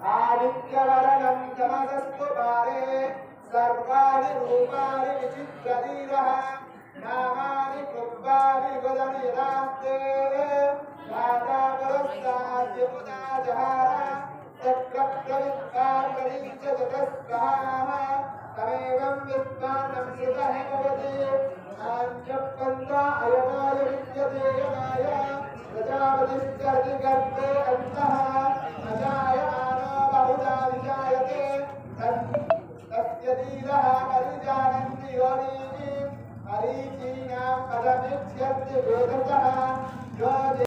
आदित्यवरणं तमसस्तु पारे सर्वाणि रूपाणि विचित्रधीरः नामानि कृत्वापि वदन्ति माता पुरस्ताद्यमुदा जहार चक्रप्रवित्तार्करीचतस्काः तमेवं विद्वानं श्रुतः भवति आञ्चक्कन्दा अयनाय विद्यते यनाय प्रजापतिश्चर्ति गर्भे अन्तः अजायमानो बहुधा विजायते तस्य धीरः परिजानन्ति योनिः मरीचीनां पदमिच्छन्ति वेदतः